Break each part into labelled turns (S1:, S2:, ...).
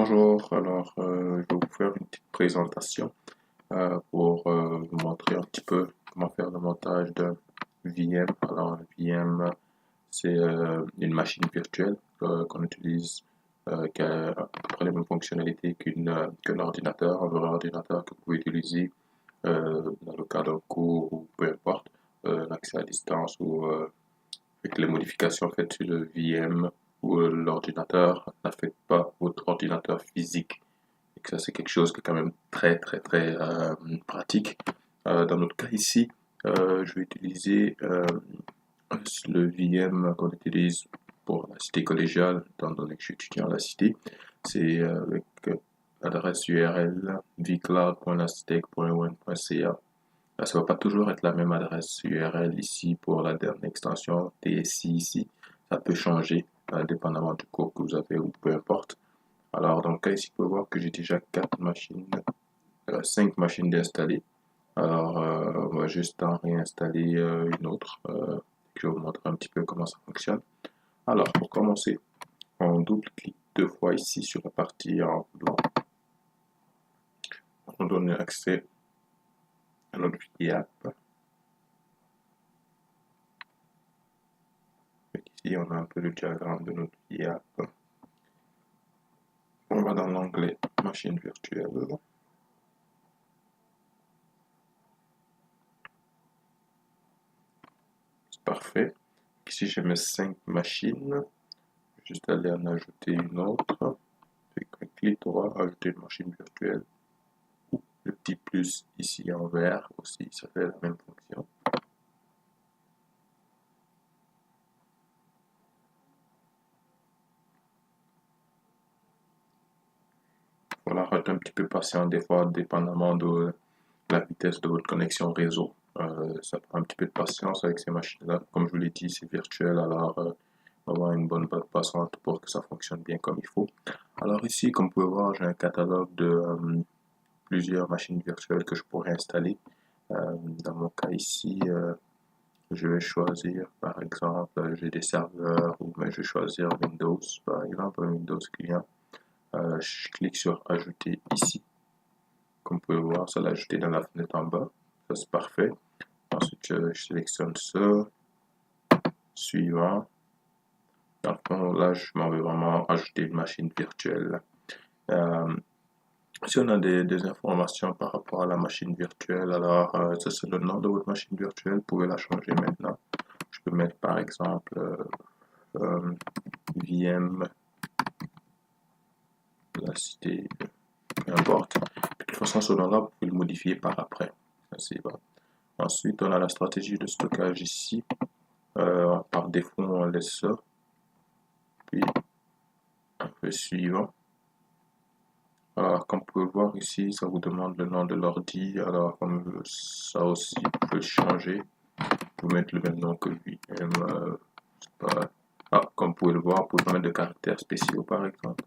S1: Bonjour, alors je vais vous faire une petite présentation pour vous montrer un petit peu comment faire le montage d'un VM. Alors un VM, c'est une machine virtuelle qu'on utilise qui a à peu près les mêmes fonctionnalités qu'un ordinateur, un vrai ordinateur que vous pouvez utiliser dans le cadre d'un cours ou peu importe, l'accès à distance ou avec les modifications faites sur le VM ou l'ordinateur n'affectent pas votre ordinateur physique. Et que ça, c'est quelque chose qui est quand même très pratique. Dans notre cas ici, je vais utiliser le VM qu'on utilise pour la cité collégiale, étant donné que je suis étudiant à la cité. C'est avec l'adresse URL vcloud.lastech.one.ca. Ça ne va pas toujours être la même adresse URL ici pour la dernière extension TSI ici. Ça peut changer dépendamment du cours que vous avez ou peu importe. Alors dans le cas ici, vous pouvez voir que j'ai déjà 5 machines d'installer. Alors on va juste en réinstaller une autre. Je vais vous montrer un petit peu comment ça fonctionne. Alors pour commencer, on double-clique 2 fois ici sur la partie en blanc. On donne accès à notre app. Ici, on a un peu le diagramme de notre app. On va dans l'onglet machine virtuelle. C'est parfait. Ici, j'ai mes 5 machines. Je vais juste aller en ajouter une autre. Avec un clic droit, ajouter une machine virtuelle. Le petit plus ici en vert aussi, ça fait la même fonction. Voilà, être un petit peu patient des fois, dépendamment de la vitesse de votre connexion réseau. Ça prend un petit peu de patience avec ces machines-là. Comme je vous l'ai dit, c'est virtuel, alors on va avoir une bonne bande passante pour que ça fonctionne bien comme il faut. Alors ici, comme vous pouvez voir, j'ai un catalogue de plusieurs machines virtuelles que je pourrais installer. Dans mon cas ici, je vais choisir, par exemple, j'ai des serveurs, ou je vais choisir Windows, par exemple, Windows client. Je clique sur ajouter ici. Comme vous pouvez voir, ça l'a ajouté dans la fenêtre en bas. Ça, c'est parfait. Ensuite, je sélectionne ça. Suivant. Dans le fond, là, je m'en vais vraiment ajouter une machine virtuelle. Euh, Si on a des informations par rapport à la machine virtuelle, alors ça c'est le nom de votre machine virtuelle, vous pouvez la changer maintenant. Je peux mettre par exemple VM, la cité, peu importe. De toute façon, ce nom-là, vous pouvez le modifier par après. C'est bon. Ensuite, on a la stratégie de stockage ici. Par défaut, on laisse ça. Puis, on fait suivant. Alors, comme vous pouvez voir ici, ça vous demande le nom de l'ordi. Alors, comme ça aussi, vous pouvez le changer. Vous pouvez mettre le même nom que lui. Comme vous pouvez le voir, vous pouvez mettre de caractères spéciaux, par exemple.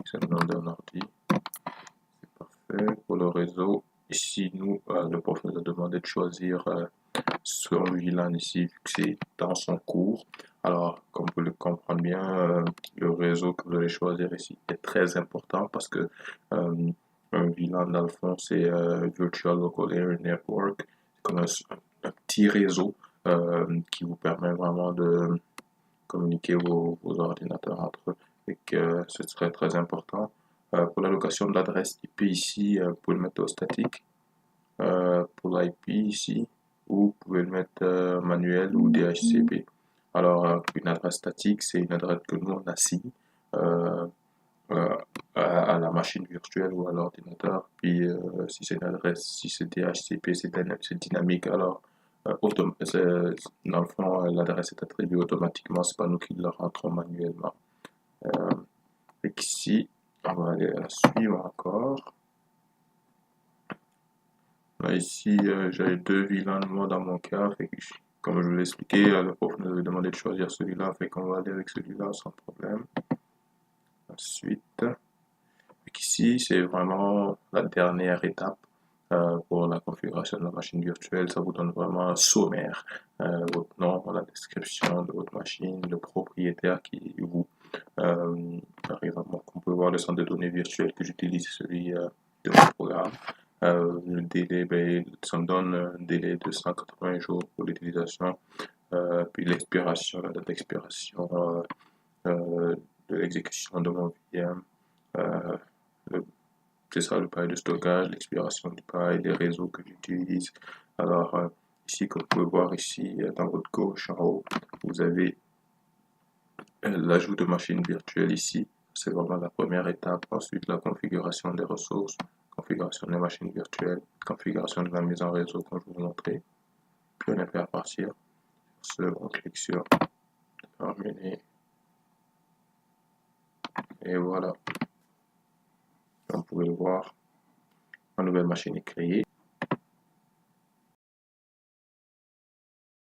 S1: C'est le nom d'un ordi. C'est parfait. Pour le réseau, ici, nous, le prof nous a demandé de choisir son VLAN ici, vu que c'est dans son cours. Alors, comme vous le comprenez bien, le réseau que vous allez choisir ici est très important parce que un VLAN, dans le fond, c'est Virtual Local Area Network. C'est comme un petit réseau qui vous permet vraiment de communiquer vos ordinateurs entre eux. Et que ce serait très important. Pour l'allocation de l'adresse IP ici, vous pouvez le mettre au statique. Pour l'IP ici, ou vous pouvez le mettre manuel ou DHCP. Alors, une adresse statique, c'est une adresse que nous on assigne euh, à la machine virtuelle ou à l'ordinateur. Puis, si c'est une adresse, si c'est DHCP, c'est dynamique. Alors, dans le fond, l'adresse est attribuée automatiquement, c'est pas nous qui le rentrons manuellement. Et ici, on va aller à la suivre encore. Là, ici, j'avais 2 VLAN moi dans mon cas. Comme je vous l'ai expliqué, le prof nous avait demandé de choisir celui-là, fait qu'on va aller avec celui-là sans problème. Ensuite, ici, c'est vraiment la dernière étape pour la configuration de la machine virtuelle. Ça vous donne vraiment un sommaire, votre nom, la description de votre machine, le propriétaire qui est vous. Par exemple, on peut voir le centre de données virtuel que j'utilise, celui de mon programme. Le délai, ben, ça me donne un délai de 180 jours pour l'utilisation. Puis l'expiration, la date d'expiration de l'exécution de mon VM. C'est ça le bail de stockage, l'expiration du bail, les réseaux que j'utilise. Alors ici, comme vous pouvez voir ici, dans votre gauche en haut, vous avez l'ajout de machines virtuelles ici. C'est vraiment la première étape. Ensuite, la configuration des ressources, configuration des machines virtuelles, configuration de la mise en réseau comme je vous montrais. Puis on est prêt à partir. On clique sur terminer. Et voilà. Comme vous pouvez le voir, ma nouvelle machine est créée.